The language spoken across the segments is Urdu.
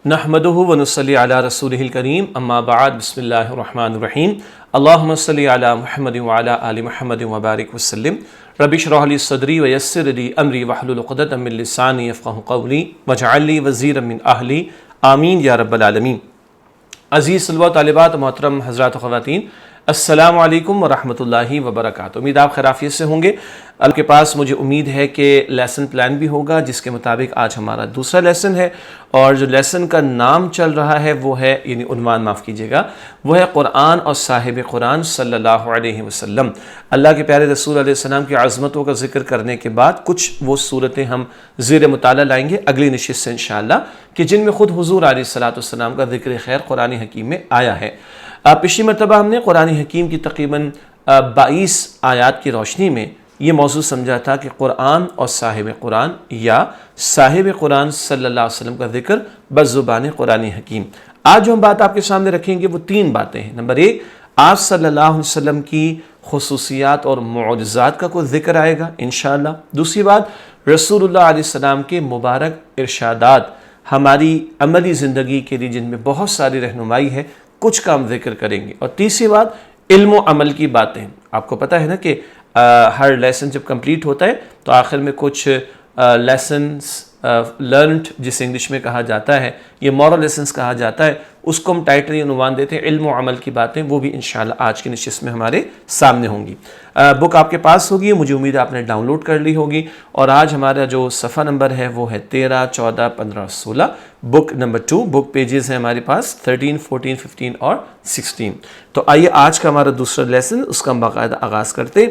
نحمدہ ونصلی علی رسولہ الکریم اما بعد بسم اللہ الرحمن الرحیم اللہم صلی علی محمد وعلی آل محمد وبارک وسلم رب اشرح لی صدری ویسر لی امری واحلل عقدۃ من لسانی یفقہوا قولی واجعل لی وزیرا من اہلی آمین یا رب العالمین۔ عزیز طلباء و طالبات، محترم حضرات و خواتین، السلام علیکم ورحمۃ اللہ وبرکاتہ۔ امید آپ خیریت سے ہوں گے۔ آپ کے پاس مجھے امید ہے کہ لیسن پلان بھی ہوگا، جس کے مطابق آج ہمارا دوسرا لیسن ہے، اور جو لیسن کا نام چل رہا ہے وہ ہے، یعنی عنوان معاف کیجیے گا، وہ ہے قرآن اور صاحب قرآن صلی اللہ علیہ وسلم۔ اللہ کے پیارے رسول علیہ السلام کی عظمتوں کا ذکر کرنے کے بعد کچھ وہ صورتیں ہم زیر مطالعہ لائیں گے اگلی نشست سے انشاءاللہ، کہ جن میں خود حضور علیہ السلام کا ذکر خیر قرآن حکیم میں آیا ہے۔ پچھلی مرتبہ ہم نے قرآن حکیم کی تقریباً 22 آیات کی روشنی میں یہ موضوع سمجھا تھا کہ قرآن اور صاحب قرآن یا صاحب قرآن صلی اللہ علیہ وسلم کا ذکر بزبان قرآن حکیم۔ آج جو ہم بات آپ کے سامنے رکھیں گے وہ 3 باتیں ہیں۔ نمبر 1، آپ صلی اللہ علیہ وسلم کی خصوصیات اور معجزات کا کوئی ذکر آئے گا انشاءاللہ۔ دوسری بات، رسول اللہ علیہ السلام کے مبارک ارشادات ہماری عملی زندگی کے لیے جن میں بہت ساری رہنمائی ہے، کچھ کا ہم ذکر کریں گے۔ اور تیسری بات، علم و عمل کی باتیں۔ آپ کو پتہ ہے نا کہ ہر لیسن جب کمپلیٹ ہوتا ہے تو آخر میں کچھ لیسنس لرنڈ، جسے انگلش میں کہا جاتا ہے، یہ مورل لیسنس کہا جاتا ہے، اس کو ہم ٹائٹل عنوان دیتے ہیں علم و عمل کی باتیں۔ وہ بھی انشاءاللہ آج کی نشست میں ہمارے سامنے ہوں گی۔ بک آپ کے پاس ہوگی، مجھے امید ہے آپ نے ڈاؤن لوڈ کر لی ہوگی، اور آج ہمارا جو صفحہ نمبر ہے وہ ہے 13، 14، 15، 16۔ بک نمبر 2، بک پیجز ہیں ہمارے پاس 13، 14، 15 اور 16۔ تو آئیے آج کا ہمارا دوسرا لیسن، اس کا ہم باقاعدہ آغاز کرتے،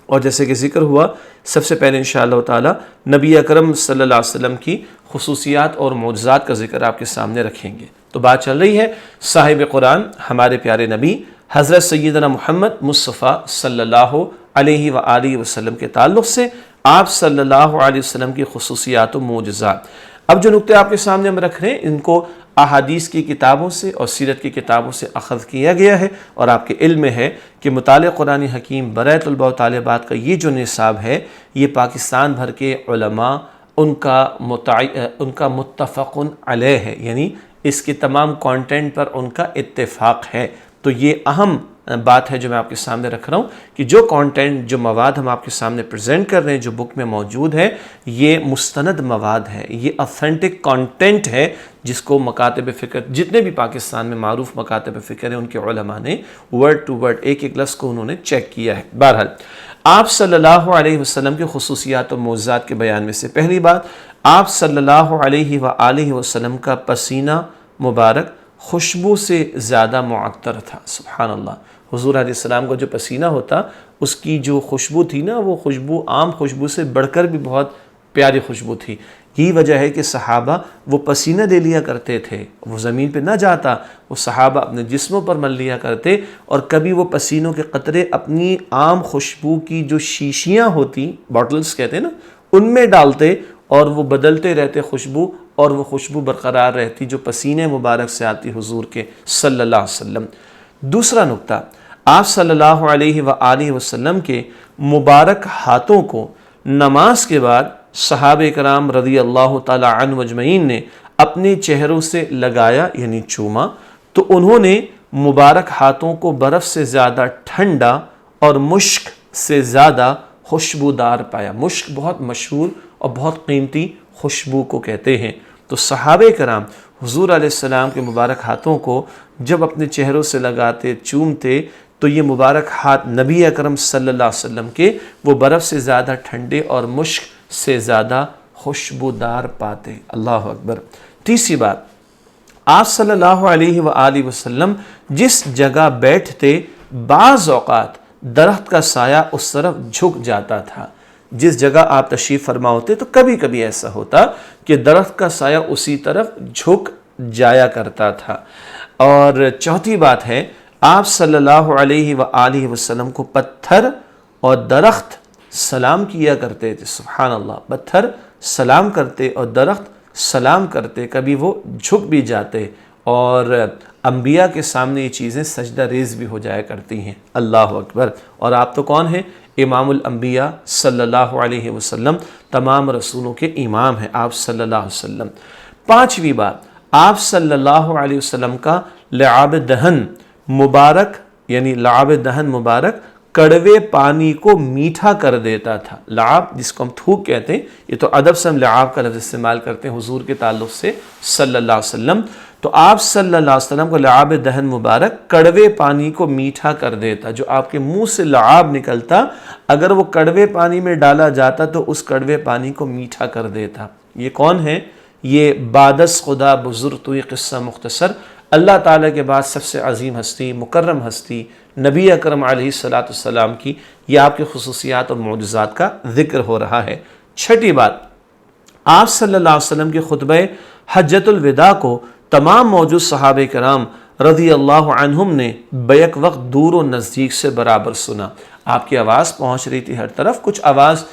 اور جیسے کہ ذکر ہوا، سب سے پہلے انشاءاللہ تعالی نبی اکرم صلی اللہ علیہ وسلم کی خصوصیات اور معجزات کا ذکر آپ کے سامنے رکھیں گے۔ تو بات چل رہی ہے صاحب قرآن، ہمارے پیارے نبی حضرت سیدنا محمد مصطفیٰ صلی اللہ علیہ وآلہ وسلم کے تعلق سے، آپ صلی اللہ علیہ وسلم کی خصوصیات و معجزات۔ اب جو نقطے آپ کے سامنے ہم رکھ رہے ہیں، ان کو احادیث کی کتابوں سے اور سیرت کی کتابوں سے اخذ کیا گیا ہے، اور آپ کے علم میں ہے کہ مطالعہ قرآن حکیم برائے طلباء و طالبات کا یہ جو نصاب ہے، یہ پاکستان بھر کے علماء ان کا متفق علیہ ہے، یعنی اس کے تمام کانٹینٹ پر ان کا اتفاق ہے۔ تو یہ اہم بات ہے جو میں آپ کے سامنے رکھ رہا ہوں، کہ جو کانٹینٹ، جو مواد ہم آپ کے سامنے پریزنٹ کر رہے ہیں، جو بک میں موجود ہے، یہ مستند مواد ہے، یہ اوتھینٹک کانٹینٹ ہے، جس کو مکاتب فکر، جتنے بھی پاکستان میں معروف مکاتب فکر ہیں، ان کے علماء نے ورڈ ٹو ورڈ ایک ایک لفظ کو انہوں نے چیک کیا ہے۔ بہرحال آپ صلی اللہ علیہ وسلم کے خصوصیات و معجزات کے بیان میں سے پہلی بات، آپ صلی اللہ علیہ وآلہ وسلم کا پسینہ مبارک خوشبو سے زیادہ معطر تھا۔ سبحان اللہ، حضور علیہ السلام کا جو پسینہ ہوتا، اس کی جو خوشبو تھی نا، وہ خوشبو عام خوشبو سے بڑھ کر بھی بہت پیاری خوشبو تھی۔ یہی وجہ ہے کہ صحابہ وہ پسینہ لے لیا کرتے تھے، وہ زمین پہ نہ جاتا، وہ صحابہ اپنے جسموں پر مل لیا کرتے، اور کبھی وہ پسینوں کے قطرے اپنی عام خوشبو کی جو شیشیاں ہوتی، باٹلز کہتے ہیں نا، ان میں ڈالتے، اور وہ بدلتے رہتے خوشبو، اور وہ خوشبو برقرار رہتی جو پسینے مبارک سے آتی حضور کے صلی اللہ علیہ وسلم۔ دوسرا نقطہ، آپ صلی اللہ علیہ وآلہ وسلم کے مبارک ہاتھوں کو نماز کے بعد صحابہ کرام رضی اللہ تعالی عنہ اجمعین نے اپنے چہروں سے لگایا، یعنی چوما، تو انہوں نے مبارک ہاتھوں کو برف سے زیادہ ٹھنڈا اور مشک سے زیادہ خوشبودار پایا۔ مشک بہت مشہور اور بہت قیمتی خوشبو کو کہتے ہیں۔ تو صحابہ کرام حضور علیہ السلام کے مبارک ہاتھوں کو جب اپنے چہروں سے لگاتے، چومتے، تو یہ مبارک ہاتھ نبی اکرم صلی اللہ علیہ وسلم کے وہ برف سے زیادہ ٹھنڈے اور مشک سے زیادہ خوشبودار پاتے۔ اللہ اکبر۔ تیسری بات، آپ صلی اللہ علیہ وآلہ وسلم جس جگہ بیٹھتے، بعض اوقات درخت کا سایہ اس طرف جھک جاتا تھا۔ جس جگہ آپ تشریف فرما ہوتے تو کبھی کبھی ایسا ہوتا کہ درخت کا سایہ اسی طرف جھک جایا کرتا تھا۔ اور چوتھی بات ہے، آپ صلی اللہ علیہ وآلہ وسلم کو پتھر اور درخت سلام کیا کرتے تھے۔ سبحان اللہ، پتھر سلام کرتے اور درخت سلام کرتے، کبھی وہ جھک بھی جاتے، اور انبیاء کے سامنے یہ چیزیں سجدہ ریز بھی ہو جایا کرتی ہیں۔ اللہ اکبر۔ اور آپ تو کون ہیں؟ امام الانبیاء صلی اللہ علیہ وسلم، تمام رسولوں کے امام ہیں آپ صلی اللہ علیہ وسلم۔ پانچویں بات، آپ صلی اللہ علیہ وسلم کا لعاب دہن مبارک، یعنی لعاب دہن مبارک کڑوے پانی کو میٹھا کر دیتا تھا۔ لعاب جس کو ہم تھوک کہتے ہیں، یہ تو ادب سے ہم لعاب کا لفظ استعمال کرتے ہیں حضور کے تعلق سے صلی اللہ علیہ وسلم، تو آپ صلی اللہ علیہ وسلم کو لعاب دہن مبارک کڑوے پانی کو میٹھا کر دیتا۔ جو آپ کے منہ سے لعاب نکلتا، اگر وہ کڑوے پانی میں ڈالا جاتا تو اس کڑوے پانی کو میٹھا کر دیتا۔ یہ کون ہے؟ یہ بادس خدا بزرگ تو یہ قصہ مختصر، اللہ تعالیٰ کے بعد سب سے عظیم ہستی، مکرم ہستی نبی اکرم علیہ الصلوۃ والسلام کی یہ آپ کے خصوصیات اور معجزات کا ذکر ہو رہا ہے۔ چھٹی بات، آپ صلی اللہ علیہ وسلم کے خطبہ حجۃ الوداع کو تمام موجود صحابہ کرام رضی اللہ عنہم نے بیک وقت دور و نزدیک سے برابر سنا۔ آپ کی آواز پہنچ رہی تھی ہر طرف، کچھ آواز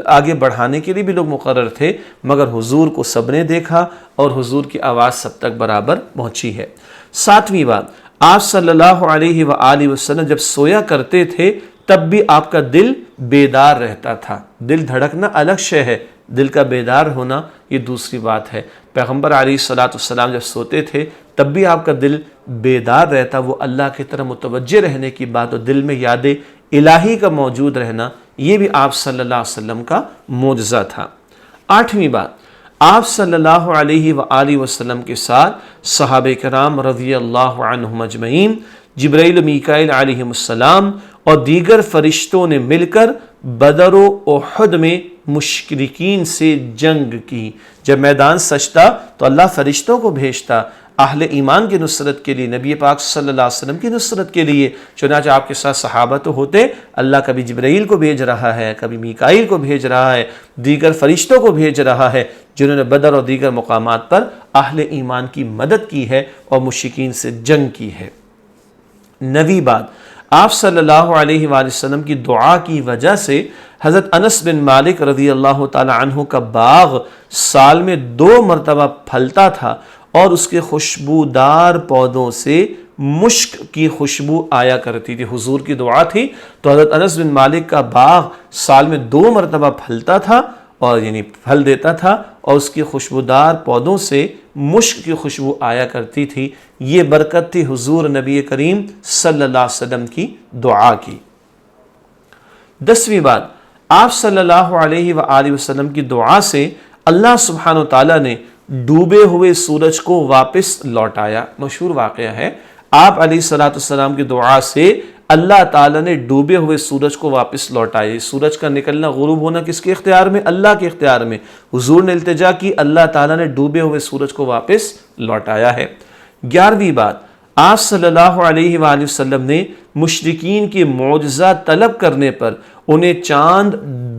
آگے بڑھانے کے لیے بھی لوگ مقرر تھے، مگر حضور کو سب نے دیکھا اور حضور کی آواز سب تک برابر پہنچی ہے۔ ساتویں بات، آپ صلی اللہ علیہ وآلہ وسلم جب سویا کرتے تھے تب بھی آپ کا دل بیدار رہتا تھا۔ دل دھڑکنا الگ شے ہے، دل کا بیدار ہونا یہ دوسری بات ہے۔ پیغمبر علیہ الصلوۃ والسلام جب سوتے تھے تب بھی آپ کا دل بیدار رہتا، وہ اللہ کی طرف متوجہ رہنے کی بات اور دل میں یاد الہی کا موجود رہنا، یہ بھی آپ صلی اللہ علیہ وسلم کا معجزہ تھا۔ آٹھویں بات، آپ صلی اللہ علیہ وآلہ وسلم کے ساتھ صحابہ کرام رضی اللہ عنہم اجمعین، جبرائیل و میکائیل علیہم السلام اور دیگر فرشتوں نے مل کر بدر و احد میں مشرکین سے جنگ کی۔ جب میدان سجتا تو اللہ فرشتوں کو بھیجتا اہل ایمان کی نصرت کے لیے، نبی پاک صلی اللہ علیہ وسلم کی نصرت کے لیے، چنانچہ آپ کے ساتھ صحابہ تو ہوتے، اللہ کبھی جبرائیل کو بھیج رہا ہے، کبھی میکائیل کو بھیج رہا ہے، دیگر فرشتوں کو بھیج رہا ہے جنہوں نے بدر اور دیگر مقامات پر اہل ایمان کی مدد کی ہے اور مشرکین سے جنگ کی ہے۔ نویں بات، آپ صلی اللہ علیہ وآلہ وسلم کی دعا کی وجہ سے حضرت انس بن مالک رضی اللہ تعالی عنہ کا باغ سال میں 2 مرتبہ پھلتا تھا اور اس کے خوشبودار پودوں سے مشک کی خوشبو آیا کرتی تھی۔ حضور کی دعا تھی تو حضرت انس بن مالک کا باغ سال میں 2 مرتبہ پھلتا تھا، اور یعنی پھل دیتا تھا، اور اس کی خوشبودار پودوں سے مشک کی خوشبو آیا کرتی تھی۔ یہ برکت تھی حضور نبی کریم صلی اللہ علیہ وسلم کی دعا کی۔ 10ویں بات، آپ صلی اللہ علیہ وآلہ وسلم کی دعا سے اللہ سبحانہ وتعالی نے ڈوبے ہوئے سورج کو واپس لوٹایا۔ مشہور واقعہ ہے، آپ علیہ الصلوۃ والسلام کی دعا سے اللہ تعالیٰ نے ڈوبے ہوئے سورج کو واپس لوٹایا۔ سورج کا نکلنا غروب ہونا کس کے اختیار میں؟ اللہ کے اختیار میں۔ حضور نے التجا کی، اللہ تعالیٰ نے ڈوبے ہوئے سورج کو واپس لوٹایا ہے۔ 11ویں بات، آپ صلی اللہ علیہ وآلہ وسلم نے مشرکین کی معجزہ طلب کرنے پر انہیں چاند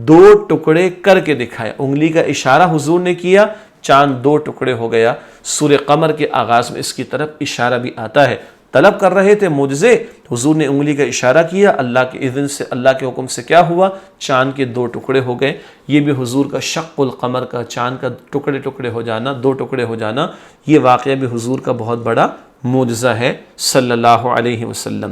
2 ٹکڑے کر کے دکھایا۔ انگلی کا اشارہ حضور نے کیا، چاند 2 ٹکڑے ہو گیا۔ سورہ قمر کے آغاز میں اس کی طرف اشارہ بھی آتا ہے۔ طلب کر رہے تھے معجزے، حضور نے انگلی کا اشارہ کیا، اللہ کے اذن سے، اللہ کے حکم سے کیا ہوا؟ چاند کے 2 ٹکڑے ہو گئے۔ یہ بھی حضور کا شق القمر کا، چاند کا ٹکڑے ٹکڑے ہو جانا، 2 ٹکڑے ہو جانا، یہ واقعہ بھی حضور کا بہت بڑا معجزہ ہے صلی اللہ علیہ وسلم۔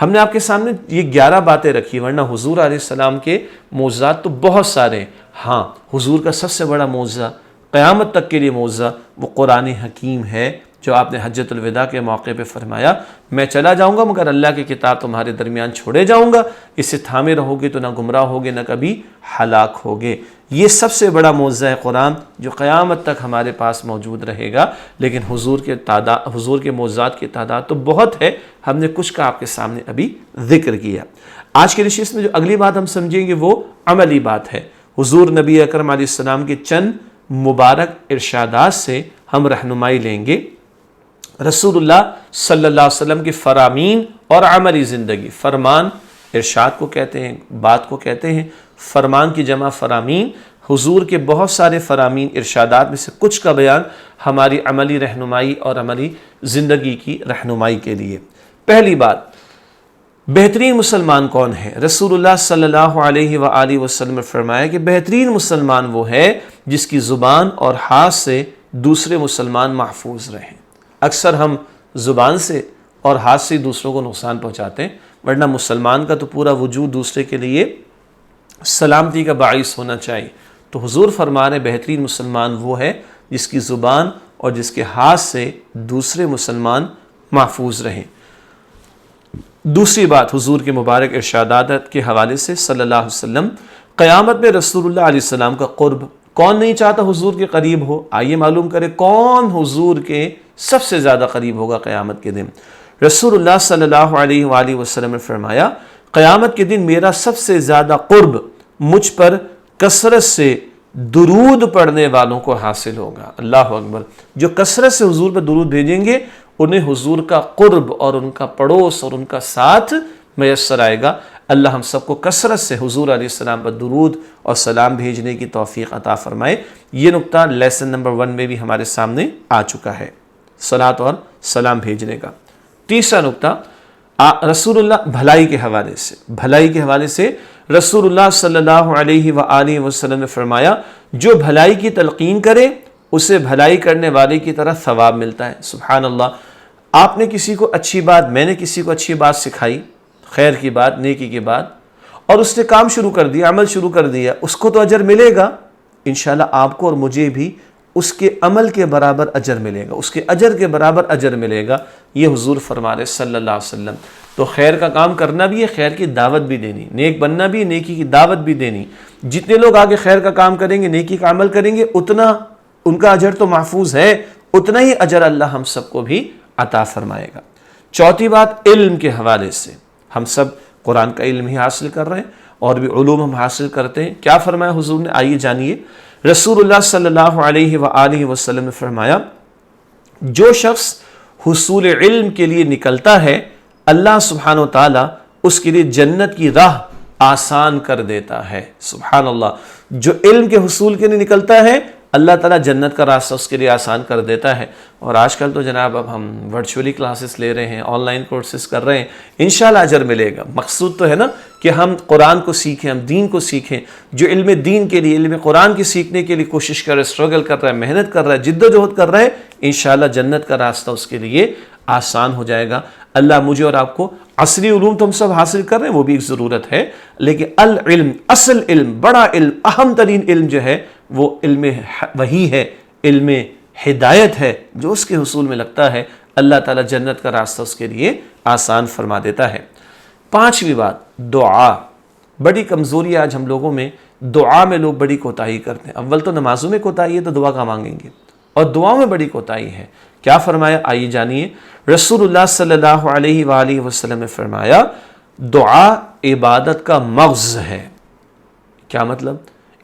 ہم نے آپ کے سامنے یہ 11 باتیں رکھی، ورنہ حضور علیہ السلام کے معجزات تو بہت سارے ہیں۔ ہاں، حضور کا سب سے بڑا معجزہ، قیامت تک کے لیے معجزہ، وہ قرآن حکیم ہے، جو آپ نے حجۃ الوداع کے موقع پہ فرمایا، میں چلا جاؤں گا مگر اللہ کی کتاب تمہارے درمیان چھوڑے جاؤں گا، اسے تھامے رہو گے تو نہ گمراہ ہوگے نہ کبھی ہلاک ہوگے۔ یہ سب سے بڑا معجزہ ہے قرآن، جو قیامت تک ہمارے پاس موجود رہے گا۔ لیکن حضور کے معجزات کی تعداد تو بہت ہے، ہم نے کچھ کا آپ کے سامنے ابھی ذکر کیا۔ آج کے نشست میں جو اگلی بات ہم سمجھیں گے وہ عملی بات ہے۔ حضور نبی اکرم علیہ السلام کے چند مبارک ارشادات سے ہم رہنمائی لیں گے۔ رسول اللہ صلی اللہ علیہ وسلم کی فرامین اور عملی زندگی۔ فرمان ارشاد کو کہتے ہیں، بات کو کہتے ہیں، فرمان کی جمع فرامین۔ حضور کے بہت سارے فرامین ارشادات میں سے کچھ کا بیان ہماری عملی رہنمائی اور عملی زندگی کی رہنمائی کے لیے۔ پہلی بات، بہترین مسلمان کون ہے؟ رسول اللہ صلی اللہ علیہ وآلہ وسلم نے فرمایا کہ بہترین مسلمان وہ ہے جس کی زبان اور ہاتھ سے دوسرے مسلمان محفوظ رہیں۔ اکثر ہم زبان سے اور ہاتھ سے دوسروں کو نقصان پہنچاتے ہیں، ورنہ مسلمان کا تو پورا وجود دوسرے کے لیے سلامتی کا باعث ہونا چاہیے۔ تو حضور فرما رہے بہترین مسلمان وہ ہے جس کی زبان اور جس کے ہاتھ سے دوسرے مسلمان محفوظ رہیں۔ دوسری بات حضور کے مبارک ارشادات کے حوالے سے صلی اللہ علیہ وسلم، قیامت میں رسول اللہ علیہ السلام کا قرب، کون نہیں چاہتا حضور کے قریب ہو؟ آئیے معلوم کریں کون حضور کے سب سے زیادہ قریب ہوگا قیامت کے دن۔ رسول اللہ صلی اللہ علیہ وآلہ وسلم نے فرمایا قیامت کے دن میرا سب سے زیادہ قرب مجھ پر کثرت سے درود پڑھنے والوں کو حاصل ہوگا۔ اللہ اکبر! جو کثرت سے حضور پر درود بھیجیں گے انہیں حضور کا قرب اور ان کا پڑوس اور ان کا ساتھ میسر آئے گا۔ اللہ ہم سب کو کثرت سے حضور علیہ السلام پر درود اور سلام بھیجنے کی توفیق عطا فرمائے۔ یہ نقطہ لیسن نمبر 1 میں بھی ہمارے سامنے آ چکا ہے، صلاۃ اور سلام بھیجنے کا۔ تیسرا نقطہ رسول اللہ بھلائی کے حوالے سے رسول اللہ صلی اللہ علیہ وآلہ وسلم نے فرمایا جو بھلائی کی تلقین کرے اسے بھلائی کرنے والے کی طرح ثواب ملتا ہے۔ سبحان اللہ! آپ نے کسی کو اچھی بات، میں نے کسی کو اچھی بات سکھائی، خیر کی بات، نیکی کی بات، اور اس نے کام شروع کر دیا، عمل شروع کر دیا، اس کو تو اجر ملے گا انشاءاللہ، آپ کو اور مجھے بھی اس کے عمل کے برابر اجر ملے گا، اس کے اجر کے برابر اجر ملے گا، یہ حضور فرما رہے صلی اللہ علیہ وسلم۔ تو خیر کا کام کرنا بھی ہے، خیر کی دعوت بھی دینی، نیک بننا بھی، نیکی کی دعوت بھی دینی۔ جتنے لوگ آگے خیر کا کام کریں گے، نیکی کا عمل کریں گے، اتنا ان کا اجر تو محفوظ ہے، اتنا ہی اجر اللہ ہم سب کو بھی عطا فرمائے گا۔ چوتھی بات علم کے حوالے سے، ہم سب قرآن کا علم ہی حاصل کر رہے ہیں اور بھی علوم ہم حاصل کرتے ہیں۔ کیا فرمایا حضور نے؟ آئیے جانیے۔ رسول اللہ صلی اللہ علیہ وآلہ وسلم نے فرمایا جو شخص حصول علم کے لیے نکلتا ہے اللہ سبحانہ و تعالیٰ اس کے لیے جنت کی راہ آسان کر دیتا ہے۔ سبحان اللہ! جو علم کے حصول کے لیے نکلتا ہے اللہ تعالیٰ جنت کا راستہ اس کے لیے آسان کر دیتا ہے۔ اور آج کل تو جناب اب ہم ورچولی کلاسز لے رہے ہیں، آن لائن کورسز کر رہے ہیں، انشاءاللہ اجر ملے گا۔ مقصود تو ہے نا کہ ہم قرآن کو سیکھیں، ہم دین کو سیکھیں۔ جو علم دین کے لیے، علم قرآن کی سیکھنے کے لیے کوشش کر رہا ہے، اسٹرگل کر رہا ہے، محنت کر رہا ہے، جد و جہد کر رہا ہے، انشاءاللہ جنت کا راستہ اس کے لیے آسان ہو جائے گا۔ اللہ مجھے اور آپ کو عصری علوم تو ہم سب حاصل کر رہے ہیں، وہ بھی ایک ضرورت ہے، لیکن العلم، اصل علم، بڑا علم، اہم ترین علم جو ہے وہ علم وحی ہے، علم ہدایت ہے، جو اس کے حصول میں لگتا ہے اللہ تعالیٰ جنت کا راستہ اس کے لیے آسان فرما دیتا ہے۔ پانچویں بات دعا۔ بڑی کمزوری آج ہم لوگوں میں، دعا میں لوگ بڑی کوتاہی کرتے ہیں۔ اول تو نمازوں میں کوتاہی ہے تو دعا کا مانگیں گے، اور دعاؤں میں بڑی کوتاہی ہے۔ کیا فرمایا؟ آئیے جانیے۔ رسول اللہ صلی اللہ علیہ وآلہ وسلم نے فرمایا دعا عبادت کا مغز ہے۔ کیا مطلب؟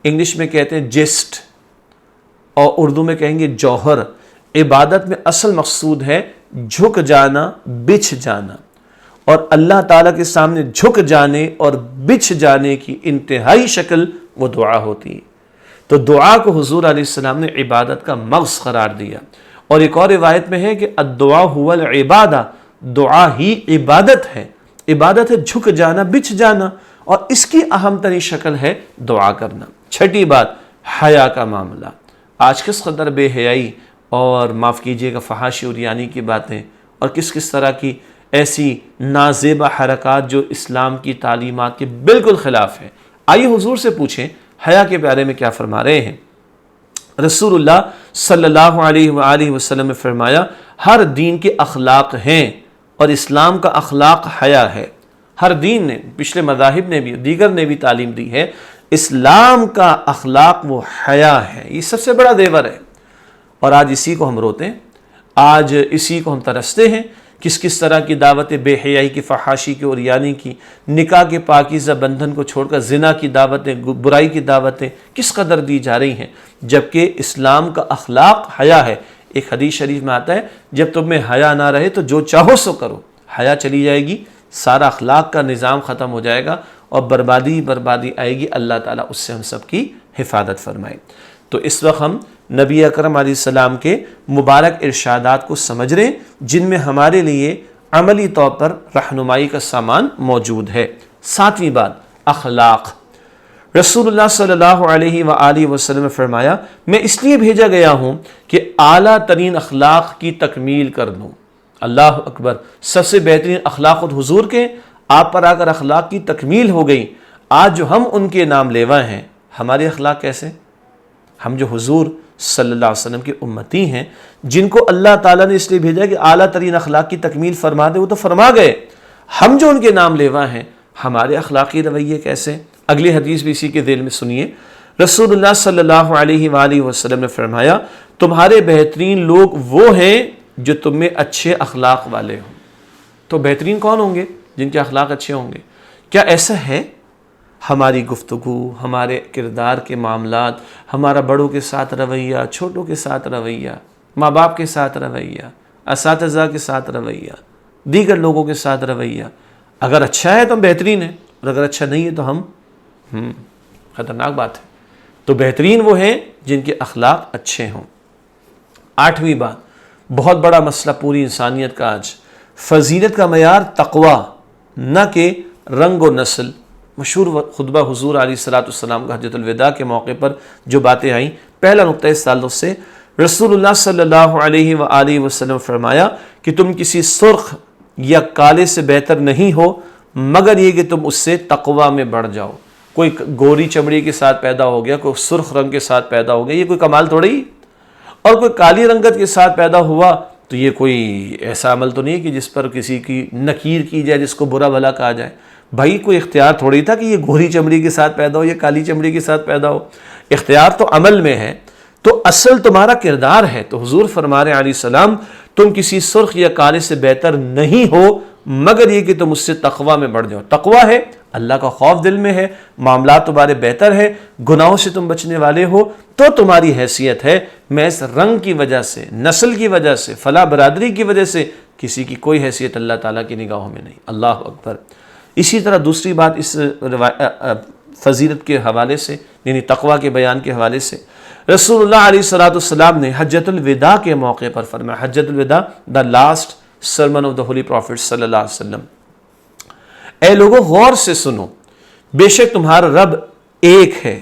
انگلش میں کہتے ہیں جسٹ، اور اردو میں کہیں گے جوہر۔ عبادت میں اصل مقصود ہے جھک جانا، بچھ جانا، اور اللہ تعالیٰ کے سامنے جھک جانے اور بچھ جانے کی انتہائی شکل وہ دعا ہوتی ہے۔ تو دعا کو حضور علیہ السلام نے عبادت کا مغز قرار دیا۔ اور ایک اور روایت میں ہے کہ الدعاء هو العبادہ، دعا ہی عبادت ہے۔ عبادت ہے جھک جانا، بچھ جانا، اور اس کی اہم ترین شکل ہے دعا کرنا۔ چھٹی بات حیا کا معاملہ۔ آج کس قدر بے حیائی اور معاف کیجیے گا فحاشی اور یعنی کی باتیں، اور کس طرح کی ایسی نازیبہ حرکات جو اسلام کی تعلیمات کے بالکل خلاف ہے۔ آئیے حضور سے پوچھیں حیا کے بارے میں کیا فرما رہے ہیں۔ رسول اللہ صلی اللہ علیہ وآلہ وسلم نے فرمایا ہر دین کے اخلاق ہیں اور اسلام کا اخلاق حیا ہے۔ ہر دین نے، پچھلے مذاہب نے بھی، دیگر نے بھی تعلیم دی ہے، اسلام کا اخلاق وہ حیا ہے۔ یہ سب سے بڑا زیور ہے، اور آج اسی کو ہم روتے ہیں، آج اسی کو ہم ترستے ہیں۔ کس طرح کی دعوت بے حیائی کی، فحاشی کی اور یعنی کی، نکاح کے پاکیزہ بندھن کو چھوڑ کر زنا کی دعوتیں، برائی کی دعوتیں کس قدر دی جا رہی ہیں، جبکہ اسلام کا اخلاق حیا ہے۔ ایک حدیث شریف میں آتا ہے جب تم میں حیا نہ رہے تو جو چاہو سو کرو، حیا چلی جائے گی، سارا اخلاق کا نظام ختم ہو جائے گا اور بربادی آئے گی۔ اللہ تعالیٰ اس سے ہم سب کی حفاظت فرمائے۔ تو اس وقت ہم نبی اکرم علیہ السلام کے مبارک ارشادات کو سمجھ رہے ہیں جن میں ہمارے لیے عملی طور پر رہنمائی کا سامان موجود ہے۔ ساتویں بات اخلاق۔ رسول اللہ صلی اللہ علیہ وآلہ وسلم نے فرمایا میں اس لیے بھیجا گیا ہوں کہ اعلیٰ ترین اخلاق کی تکمیل کر دوں۔ اللہ اکبر! سب سے بہترین اخلاق خود حضور کے، آپ پر اگر اخلاق کی تکمیل ہو گئی، آج جو ہم ان کے نام لیوا ہیں، ہمارے اخلاق کیسے؟ ہم جو حضور صلی اللہ علیہ وسلم کے امتی ہیں، جن کو اللہ تعالیٰ نے اس لیے بھیجا کہ اعلیٰ ترین اخلاق کی تکمیل فرما دے، وہ تو فرما گئے۔ ہم جو ان کے نام لیوا ہیں، ہمارے اخلاقی رویے کیسے؟ اگلی حدیث بھی اسی کے ذیل میں سنیے۔ رسول اللہ صلی اللہ علیہ وآلہ وسلم نے فرمایا، تمہارے بہترین لوگ وہ ہیں جو تم میں اچھے اخلاق والے ہوں۔ تو بہترین کون ہوں گے؟ جن کے اخلاق اچھے ہوں گے۔ کیا ایسا ہے؟ ہماری گفتگو، ہمارے کردار کے معاملات، ہمارا بڑوں کے ساتھ رویہ، چھوٹوں کے ساتھ رویہ، ماں باپ کے ساتھ رویہ، اساتذہ کے ساتھ رویہ، دیگر لوگوں کے ساتھ رویہ، اگر اچھا ہے تو ہم بہترین ہیں، اور اگر اچھا نہیں ہے تو ہم خطرناک بات ہے۔ تو بہترین وہ ہیں جن کے اخلاق اچھے ہوں۔ 8ویں بات، بہت بڑا مسئلہ پوری انسانیت کا آج، فضیلت کا معیار تقوی، نہ کہ رنگ و نسل۔ مشہور خطبہ حضور علیہ الصلوۃ والسلام کا حجۃ الوداع کے موقع پر جو باتیں آئیں، پہلا نقطہ اس تعلق سے، رسول اللہ صلی اللہ علیہ وآلہ وسلم فرمایا کہ تم کسی سرخ یا کالے سے بہتر نہیں ہو مگر یہ کہ تم اس سے تقوی میں بڑھ جاؤ۔ کوئی گوری چمڑی کے ساتھ پیدا ہو گیا، کوئی سرخ رنگ کے ساتھ پیدا ہو گیا، یہ کوئی کمال تھوڑی، اور کوئی کالی رنگت کے ساتھ پیدا ہوا تو یہ کوئی ایسا عمل تو نہیں ہے کہ جس پر کسی کی نکیر کی جائے، جس کو برا بھلا کہا جائے۔ بھائی کوئی اختیار تھوڑی تھا کہ یہ گوری چمڑی کے ساتھ پیدا ہو یا کالی چمڑی کے ساتھ پیدا ہو، اختیار تو عمل میں ہے، تو اصل تمہارا کردار ہے۔ تو حضور فرما رہے علیہ السلام، تم کسی سرخ یا کالے سے بہتر نہیں ہو مگر یہ کہ تم اس سے تقوی میں بڑھ جاؤ۔ تقوی ہے اللہ کا خوف دل میں ہے، معاملات تمہارے بہتر ہے، گناہوں سے تم بچنے والے ہو، تو تمہاری حیثیت ہے۔ محض رنگ کی وجہ سے، نسل کی وجہ سے، فلاں برادری کی وجہ سے کسی کی کوئی حیثیت اللہ تعالیٰ کی نگاہوں میں نہیں۔ اللہ اکبر۔ اسی طرح دوسری بات اس فضیلت کے حوالے سے، یعنی تقوی کے بیان کے حوالے سے، رسول اللہ علیہ الصلوۃ والسلام نے حجۃ الوداع کے موقع پر فرمایا، حجۃ الوداع، the last sermon of the holy prophet صلی اللہ علیہ وسلم، اے لوگوں غور سے سنو، بے شک تمہارا رب ایک ہے،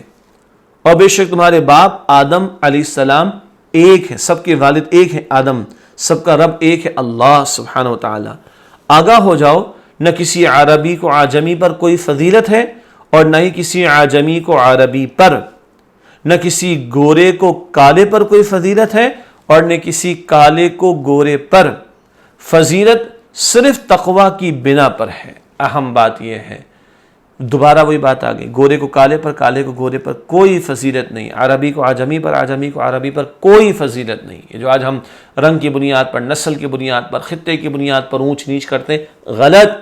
اور بے شک تمہارے باپ آدم علیہ السلام ایک ہے، سب کے والد ایک ہیں آدم، سب کا رب ایک ہے اللہ سبحانہ وتعالی۔ آگاہ ہو جاؤ، نہ کسی عربی کو عجمی پر کوئی فضیلت ہے اور نہ ہی کسی عجمی کو عربی پر، نہ کسی گورے کو کالے پر کوئی فضیلت ہے اور نہ کسی کالے کو گورے پر، فضیلت صرف تقوی کی بنا پر ہے۔ اہم بات یہ ہے، دوبارہ وہی بات آ گئی، گورے کو کالے پر، کالے کو گورے پر کوئی فضیلت نہیں، عربی کو عجمی پر، عجمی کو عربی پر کوئی فضیلت نہیں۔ یہ جو آج ہم رنگ کی بنیاد پر، نسل کی بنیاد پر، خطے کی بنیاد پر اونچ نیچ کرتے ہیں، غلط۔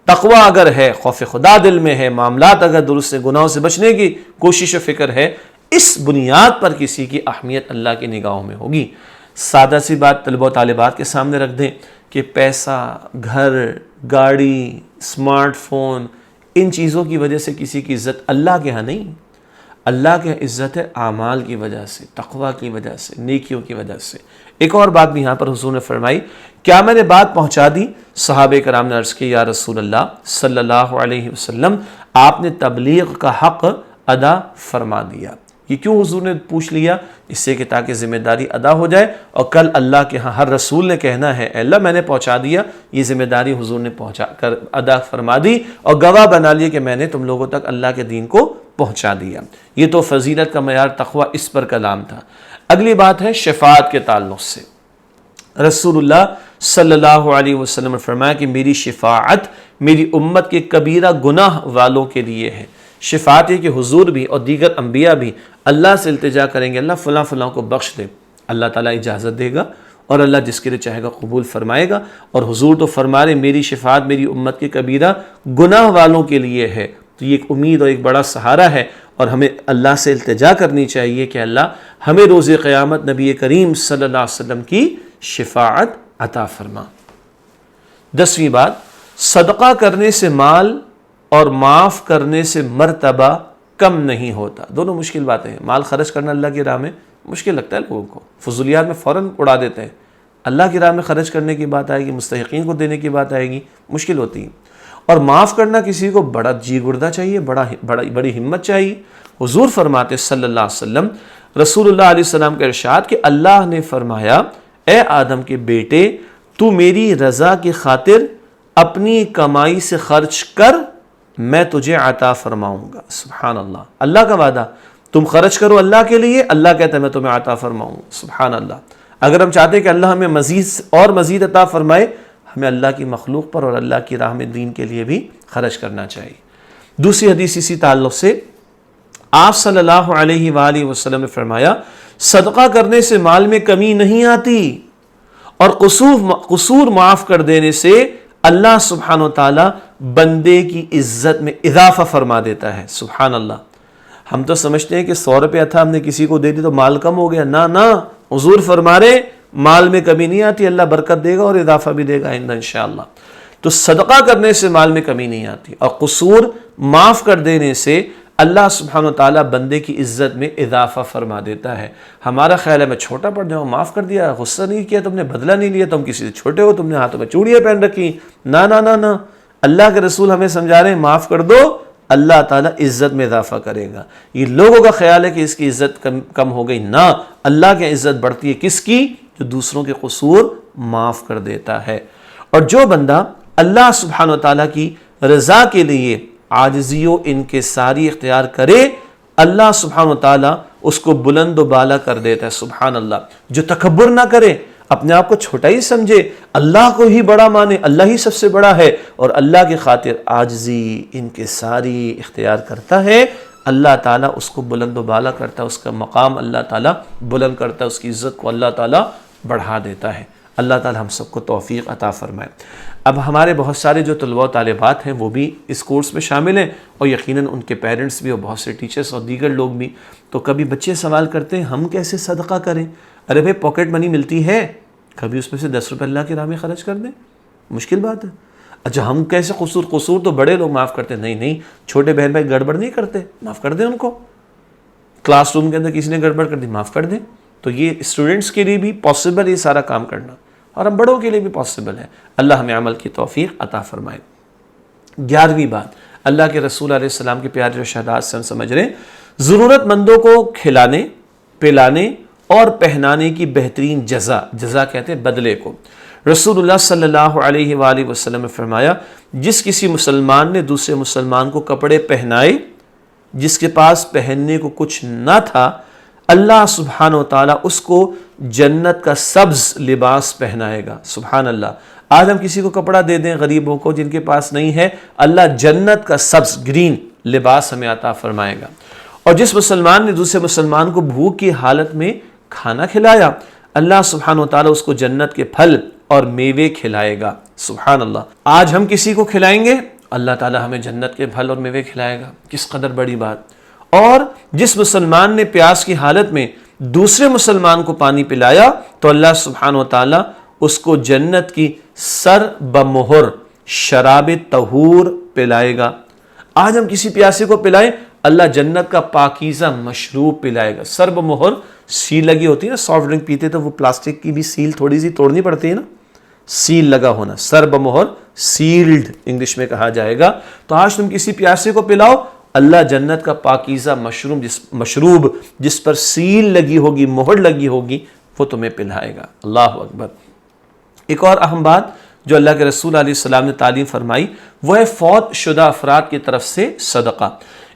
تقوی اگر ہے، خوف خدا دل میں ہے، معاملات اگر درست سے، گناہوں سے بچنے کی کوشش و فکر ہے، اس بنیاد پر کسی کی اہمیت اللہ کی نگاہوں میں ہوگی۔ سادہ سی بات طلبہ و طالبات کے سامنے رکھ دیں کہ پیسہ، گھر، گاڑی، اسمارٹ فون، ان چیزوں کی وجہ سے کسی کی عزت اللہ کے ہاں نہیں، اللہ کے عزت ہے اعمال کی وجہ سے، تقوی کی وجہ سے، نیکیوں کی وجہ سے۔ ایک اور بات بھی یہاں پر حضور نے فرمائی، کیا میں نے بات پہنچا دی؟ صحابہ کرام نے عرض کی، یا رسول اللہ صلی اللہ علیہ وسلم، آپ نے تبلیغ کا حق ادا فرما دیا۔ یہ کیوں حضور نے پوچھ لیا؟ اس سے کہ تاکہ ذمہ داری ادا ہو جائے، اور کل اللہ کے ہاں ہر رسول نے کہنا ہے، اے اللہ میں نے پہنچا دیا، یہ ذمہ داری حضور نے پہنچا کر ادا فرما دی، اور گواہ بنا لیا کہ میں نے تم لوگوں تک اللہ کے دین کو پہنچا دیا۔ یہ تو فضیلت کا معیار تقوی، اس پر کلام تھا۔ اگلی بات ہے شفاعت کے تعلق سے۔ رسول اللہ صلی اللہ علیہ وسلم نے فرمایا کہ میری شفاعت میری امت کے کبیرہ گناہ والوں کے لیے ہے۔ شفاعت ہے کہ حضور بھی اور دیگر انبیاء بھی اللہ سے التجا کریں گے، اللہ فلاں فلاں کو بخش دے، اللہ تعالیٰ اجازت دے گا، اور اللہ جس کے لیے چاہے گا قبول فرمائے گا۔ اور حضور تو فرما رہے میری شفاعت میری امت کے کبیرہ گناہ والوں کے لیے ہے۔ تو یہ ایک امید اور ایک بڑا سہارا ہے، اور ہمیں اللہ سے التجا کرنی چاہیے کہ اللہ ہمیں روز قیامت نبی کریم صلی اللہ علیہ وسلم کی شفاعت عطا فرما۔ 10ویں بات، صدقہ کرنے سے مال اور معاف کرنے سے مرتبہ کم نہیں ہوتا۔ دونوں مشکل باتیں ہیں۔ مال خرچ کرنا اللہ کی راہ میں مشکل لگتا ہے لوگوں کو، فضولیات میں فوراً اڑا دیتے ہیں۔ اللہ کی راہ میں خرچ کرنے کی بات آئے گی، مستحقین کو دینے کی بات آئے گی، مشکل ہوتی ہے۔ اور معاف کرنا کسی کو بڑا جی گردہ چاہیے، بڑی ہمت چاہیے۔ حضور فرماتے صلی اللہ علیہ وسلم، رسول اللہ علیہ السلام کا ارشاد کہ اللہ نے فرمایا، اے آدم کے بیٹے، تو میری رضا کی خاطر اپنی کمائی سے خرچ کر، میں تجھے عطا فرماؤں گا۔ سبحان اللہ، اللہ کا وعدہ، تم خرچ کرو اللہ کے لیے، اللہ کہتا ہے میں تمہیں عطا فرماؤں. سبحان اللہ. اگر ہم چاہتے ہیں کہ اللہ ہمیں مزید عطا فرمائے، ہمیں اللہ کی مخلوق پر اور اللہ کی راہ میں دین کے لیے بھی خرچ کرنا چاہیے. دوسری حدیث اسی تعلق سے، آپ صلی اللہ علیہ وآلہ وسلم نے فرمایا صدقہ کرنے سے مال میں کمی نہیں آتی، اور قصور معاف کر دینے سے اللہ سبحانہ و تعالی بندے کی عزت میں اضافہ فرما دیتا ہے. سبحان اللہ. ہم تو سمجھتے ہیں کہ 100 روپیہ تھا، ہم نے کسی کو دے دی تو مال کم ہو گیا. نہ، حضور فرما رہے مال میں کمی نہیں آتی، اللہ برکت دے گا اور اضافہ بھی دے گا انشاءاللہ. تو صدقہ کرنے سے مال میں کمی نہیں آتی، اور قصور معاف کر دینے سے اللہ سبحانہ وتعالی بندے کی عزت میں اضافہ فرما دیتا ہے. ہمارا خیال ہے میں چھوٹا پڑ جاؤں، معاف کر دیا، غصہ نہیں کیا، تم نے بدلہ نہیں لیا، تم کسی سے چھوٹے ہو، تم نے ہاتھوں میں چوڑیاں پہن رکھی. نہ، اللہ کے رسول ہمیں سمجھا رہے ہیں معاف کر دو، اللہ تعالیٰ عزت میں اضافہ کرے گا. یہ لوگوں کا خیال ہے کہ اس کی عزت کم ہو گئی. نہ، اللہ کی عزت بڑھتی ہے کس کی؟ جو دوسروں کے قصور معاف کر دیتا ہے. اور جو بندہ اللہ سبحانہ وتعالیٰ کی رضا کے لیے عاجزی و انکساری اختیار کرے، اللہ سبحانہ وتعالیٰ اس کو بلند و بالا کر دیتا ہے. سبحان اللہ. جو تکبر نہ کرے، اپنے آپ کو چھوٹا ہی سمجھے، اللہ کو ہی بڑا مانے، اللہ ہی سب سے بڑا ہے، اور اللہ کی خاطر عاجزی انکساری اختیار کرتا ہے، اللہ تعالیٰ اس کو بلند و بالا کرتا ہے، اس کا مقام اللہ تعالیٰ بلند کرتا ہے، اس کی عزت کو اللہ تعالیٰ بڑھا دیتا ہے. اللہ تعالیٰ ہم سب کو توفیق عطا فرمائے. اب ہمارے بہت سارے جو طلباء و طالبات ہیں وہ بھی اس کورس میں شامل ہیں، اور یقیناً ان کے پیرنٹس بھی اور بہت سے ٹیچرز اور دیگر لوگ بھی. تو کبھی بچے سوال کرتے ہیں ہم کیسے صدقہ کریں؟ ارے بھائی پاکٹ منی ملتی ہے، کبھی اس میں سے 10 روپے اللہ کی راہ میں خرچ کر دیں، مشکل بات ہے. اچھا ہم کیسے قصور تو بڑے لوگ معاف کرتے ہیں. نہیں، چھوٹے بہن بھائی گڑبڑ نہیں کرتے، معاف کر دیں ان کو. کلاس روم کے اندر کسی نے گڑبڑ کر دی، معاف کر دیں. تو یہ اسٹوڈنٹس کے لیے بھی پاسبل ہے یہ سارا کام کرنا، اور ہم بڑوں کے لیے بھی پاسبل ہے. اللہ ہمیں عمل کی توفیق عطا فرمائے. 11ویں بات، اللہ کے رسول علیہ السلام کے پیارے ارشادات سے ہم سمجھ رہے ہیں ضرورت مندوں کو کھلانے، پلانے اور پہنانے کی بہترین جزا کہتے ہیں بدلے کو. رسول اللہ صلی اللہ علیہ وآلہ وسلم نے فرمایا جس کسی مسلمان نے دوسرے مسلمان کو کپڑے پہنائے جس کے پاس پہننے کو کچھ نہ تھا، اللہ سبحانہ وتعالیٰ اس کو جنت کا سبز لباس پہنائے گا. سبحان اللہ. آج ہم کسی کو کپڑا دے دیں غریبوں کو جن کے پاس نہیں ہے، اللہ جنت کا سبز گرین لباس ہمیں عطا فرمائے گا. اور جس مسلمان نے دوسرے مسلمان کو بھوک کی حالت میں کھانا کھلایا، اللہ سبحانہ وتعالیٰ اس کو جنت کے پھل اور میوے کھلائے گا. سبحان اللہ. آج ہم کسی کو کھلائیں گے، اللہ تعالیٰ ہمیں جنت کے پھل اور میوے کھلائے گا. کس قدر بڑی بات. اور جس مسلمان نے پیاس کی حالت میں دوسرے مسلمان کو پانی پلایا تو اللہ سبحانہ وتعالیٰ اس کو جنت کی سر بمہر شراب طہور پلائے گا. آج ہم کسی پیاسے کو پلائیں، اللہ جنت کا پاکیزہ مشروب پلائے گا. سر بمہر سیل لگی ہوتی ہے نا، سافٹ ڈرنک پیتے تو وہ پلاسٹک کی بھی سیل تھوڑی سی توڑنی پڑتی ہے نا، سیل لگا ہونا، سر بمہر سیلڈ انگلش میں کہا جائے گا. تو آج تم کسی پیاسے کو پلاؤ، اللہ جنت کا پاکیزہ مشروب جس پر سیل لگی ہوگی، مہر لگی ہوگی، وہ تمہیں پلائے گا. اللہ اکبر. ایک اور اہم بات جو اللہ کے رسول علیہ السلام نے تعلیم فرمائی وہ ہے فوت شدہ افراد کی طرف سے صدقہ.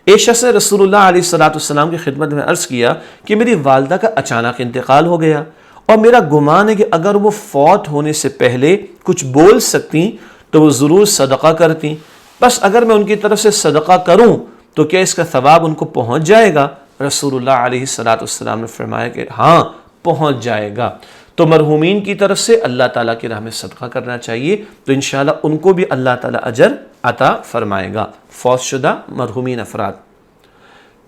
ایک شخص نے رسول اللہ علیہ السلام کی خدمت میں عرض کیا کہ میری والدہ کا اچانک انتقال ہو گیا اور میرا گمان ہے کہ اگر وہ فوت ہونے سے پہلے کچھ بول سکتی تو وہ ضرور صدقہ کرتی، بس اگر میں ان کی طرف سے صدقہ کروں تو کیا اس کا ثواب ان کو پہنچ جائے گا؟ رسول اللہ علیہ السلام نے فرمایا کہ ہاں پہنچ جائے گا. تو مرحومین کی طرف سے اللہ تعالیٰ کی راہ میں صدقہ کرنا چاہیے، تو انشاءاللہ ان کو بھی اللہ تعالیٰ اجر عطا فرمائے گا، فوت شدہ مرحومین افراد.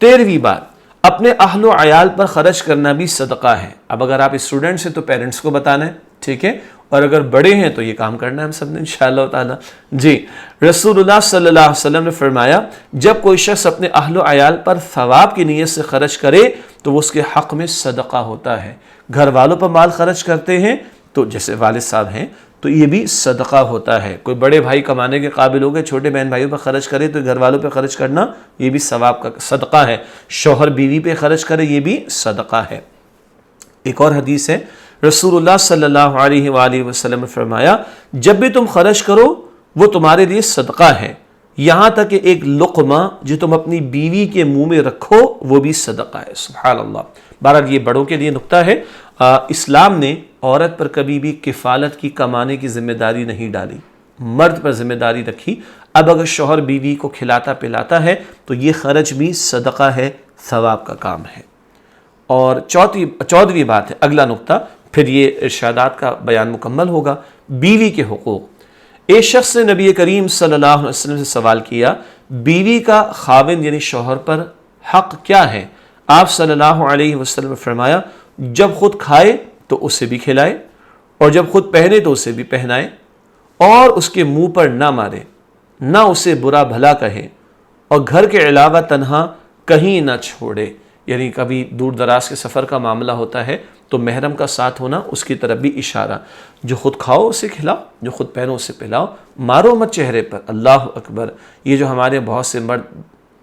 13ویں بات، اپنے اہل و عیال پر خرچ کرنا بھی صدقہ ہے. اب اگر آپ اسٹوڈنٹس ہیں تو پیرنٹس کو بتانا ہے، ٹھیک ہے، اور اگر بڑے ہیں تو یہ کام کرنا ہے ہم سب نے انشاءاللہ تعالیٰ. جی، رسول اللہ صلی اللہ علیہ وسلم نے فرمایا جب کوئی شخص اپنے اہل و عیال پر ثواب کی نیت سے خرچ کرے تو وہ اس کے حق میں صدقہ ہوتا ہے. گھر والوں پر مال خرچ کرتے ہیں تو جیسے والد صاحب ہیں تو یہ بھی صدقہ ہوتا ہے. کوئی بڑے بھائی کمانے کے قابل ہو گئے، چھوٹے بہن بھائیوں پر خرچ کرے تو گھر والوں پہ خرچ کرنا یہ بھی ثواب کا صدقہ ہے. شوہر بیوی پہ خرچ کرے یہ بھی صدقہ ہے. ایک اور حدیث ہے، رسول اللہ صلی اللہ علیہ وآلہ وسلم نے فرمایا جب بھی تم خرچ کرو وہ تمہارے لیے صدقہ ہے، یہاں تک کہ ایک لقمہ جو تم اپنی بیوی کے منہ میں رکھو وہ بھی صدقہ ہے. سبحان اللہ. بہرحال یہ بڑوں کے لیے نقطہ ہے. اسلام نے عورت پر کبھی بھی کفالت کی کمانے کی ذمہ داری نہیں ڈالی، مرد پر ذمہ داری رکھی. اب اگر شوہر بیوی کو کھلاتا پلاتا ہے تو یہ خرچ بھی صدقہ ہے، ثواب کا کام ہے. اور 14ویں بات ہے، اگلا نقطہ، پھر یہ ارشادات کا بیان مکمل ہوگا. بیوی کے حقوق. ایک شخص نے نبی کریم صلی اللہ علیہ وسلم سے سوال کیا، بیوی کا خاوند یعنی شوہر پر حق کیا ہے؟ آپ صلی اللہ علیہ وسلم نے فرمایا، جب خود کھائے تو اسے بھی کھلائے، اور جب خود پہنے تو اسے بھی پہنائے، اور اس کے منہ پر نہ مارے، نہ اسے برا بھلا کہے، اور گھر کے علاوہ تنہا کہیں نہ چھوڑے. یعنی کبھی دور دراز کے سفر کا معاملہ ہوتا ہے تو محرم کا ساتھ ہونا، اس کی طرف بھی اشارہ. جو خود کھاؤ اسے کھلاؤ، جو خود پہنو اسے پہلاؤ، مارو مت چہرے پر. اللہ اکبر. یہ جو ہمارے بہت سے مرد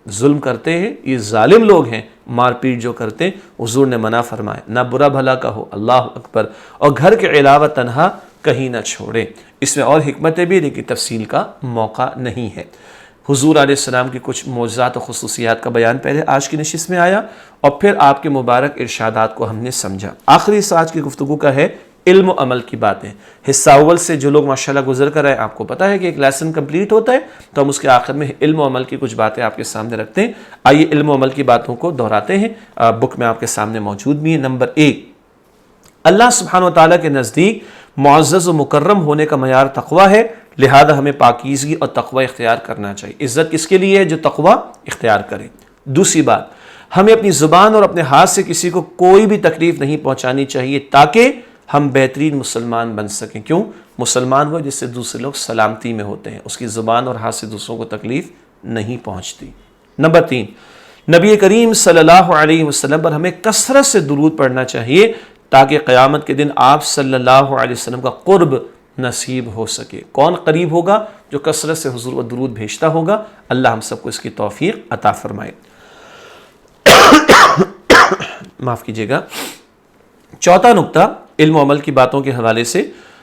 ظلم کرتے ہیں، یہ ظالم لوگ ہیں، مار پیٹ جو کرتے ہیں، حضور نے منع فرمائے نہ برا بھلا کہو. اللہ اکبر. اور گھر کے علاوہ تنہا کہیں نہ چھوڑے. اس میں اور حکمتیں بھی، لیکن تفصیل کا موقع نہیں ہے. حضور علیہ السلام کی کچھ معجزات و خصوصیات کا بیان پہلے آج کی نشست میں آیا، اور پھر آپ کے مبارک ارشادات کو ہم نے سمجھا. آخری حصہ آج کی گفتگو کا ہے علم و عمل کی باتیں. حصہ اول سے جو لوگ ماشاءاللہ گزر کر آئے، آپ کو پتا ہے کہ ایک لیسن کمپلیٹ ہوتا ہے تو ہم اس کے آخر میں علم و عمل کی کچھ باتیں آپ کے سامنے رکھتے ہیں. آئیے علم و عمل کی باتوں کو دہراتے ہیں. بک میں آپ کے سامنے موجود بھی ہے. نمبر 1، اللہ سبحانہ و تعالیٰ کے نزدیک معزز و مکرم ہونے کا معیار تقوی ہے، لہذا ہمیں پاکیزگی اور تقوی اختیار کرنا چاہیے. عزت کس کے لیے ہے؟ جو تقوی اختیار کرے. دوسری بات، ہمیں اپنی زبان اور اپنے ہاتھ سے کسی کو کوئی بھی تکلیف نہیں پہنچانی چاہیے تاکہ ہم بہترین مسلمان بن سکیں. کیوں؟ مسلمان وہ جس سے دوسرے لوگ سلامتی میں ہوتے ہیں، اس کی زبان اور ہاتھ سے دوسروں کو تکلیف نہیں پہنچتی. نمبر 3، نبی کریم صلی اللہ علیہ وسلم پر ہمیں کثرت سے درود پڑھنا چاہیے تاکہ قیامت کے دن آپ صلی اللہ علیہ وسلم کا قرب نصیب ہو سکے. کون قریب ہوگا؟ جو کثرت سے حضور و درود بھیجتا ہوگا. اللہ ہم سب کو اس کی توفیق عطا فرمائے. معاف کیجیے گا. چوتھا نقطہ علم و عمل کی باتوں کے حوالے سے،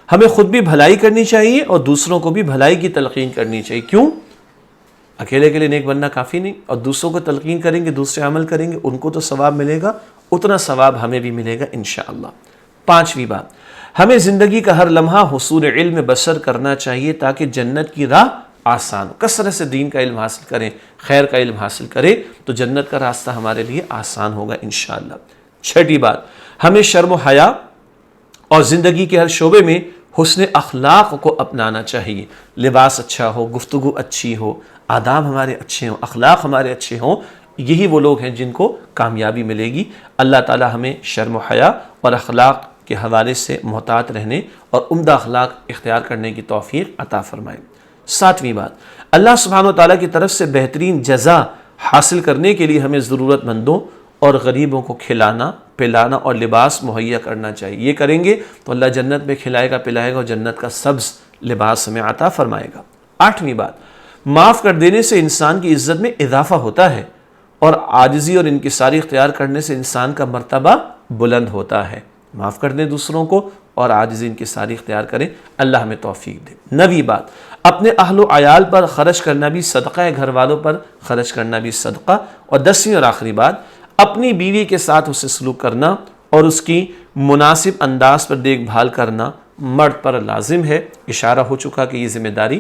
ہمیں خود بھی بھلائی کرنی چاہیے اور دوسروں کو بھی بھلائی کی تلقین کرنی چاہیے. کیوں؟ اکیلے کے لیے نیک بننا کافی نہیں، اور دوسروں کو تلقین کریں گے، دوسرے عمل کریں گے، ان کو تو ثواب ملے گا، اتنا ثواب ہمیں بھی ملے گا انشاءاللہ. پانچویں بات، ہمیں زندگی کا ہر لمحہ حصول علم میں بسر کرنا چاہیے تاکہ جنت کی راہ آسان ہو. کثرت سے دین کا علم حاصل کریں، خیر کا علم حاصل کریں تو جنت کا راستہ ہمارے لیے آسان ہوگا انشاءاللہ. چھٹی بات، ہمیں شرم و حیا اور زندگی کے ہر شعبے میں حسن اخلاق کو اپنانا چاہیے. لباس اچھا ہو، گفتگو اچھی ہو، آداب ہمارے اچھے ہوں، اخلاق ہمارے اچھے ہوں، یہی وہ لوگ ہیں جن کو کامیابی ملے گی. اللہ تعالی ہمیں شرم و حیا اور اخلاق کے حوالے سے محتاط رہنے اور عمدہ اخلاق اختیار کرنے کی توفیق عطا فرمائے. ساتویں بات، اللہ سبحانہ و تعالیٰ کی طرف سے بہترین جزا حاصل کرنے کے لیے ہمیں ضرورت مندوں اور غریبوں کو کھلانا، پلانا اور لباس مہیا کرنا چاہیے. یہ کریں گے تو اللہ جنت میں کھلائے گا، پلائے گا اور جنت کا سبز لباس ہمیں عطا فرمائے گا. آٹھویں بات، معاف کر دینے سے انسان کی عزت میں اضافہ ہوتا ہے اور عاجزی اور انکساری اختیار کرنے سے انسان کا مرتبہ بلند ہوتا ہے. معاف کر دیں دوسروں کو اور عاجزی انکساری اختیار کریں. اللہ ہمیں توفیق دے. نویں بات، اپنے اہل و عیال پر خرچ کرنا بھی صدقہ ہے، گھر والوں پر خرچ کرنا بھی صدقہ. اور 10ویں اور آخری بات، اپنی بیوی کے ساتھ اسے سلوک کرنا اور اس کی مناسب انداز پر دیکھ بھال کرنا مرد پر لازم ہے. اشارہ ہو چکا کہ یہ ذمہ داری،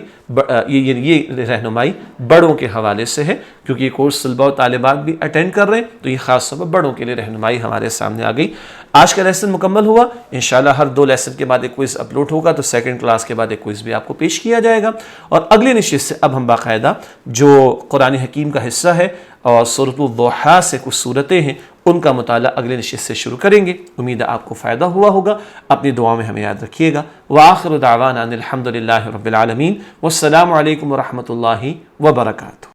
یہ رہنمائی بڑوں کے حوالے سے ہے، کیونکہ یہ کورس طلباء و طالبات بھی اٹینڈ کر رہے ہیں تو یہ خاص طور پر بڑوں کے لیے رہنمائی ہمارے سامنے آ گئی. آج کا لیسن مکمل ہوا. انشاءاللہ ہر 2 لیسن کے بعد ایک کوئز اپلوڈ ہوگا تو سیکنڈ کلاس کے بعد ایک کوئز بھی آپ کو پیش کیا جائے گا. اور اگلی نشست سے اب ہم باقاعدہ جو قرآن حکیم کا حصہ ہے اور سورۃ الضحیٰ سے کچھ صورتیں ہیں ان کا مطالعہ اگلے نشست سے شروع کریں گے. امید ہے آپ کو فائدہ ہوا ہوگا. اپنی دعاؤں میں ہمیں یاد رکھیے گا. وآخر دعوانا ان الحمد للہ رب العالمین. والسلام علیکم ورحمۃ اللہ وبرکاتہ.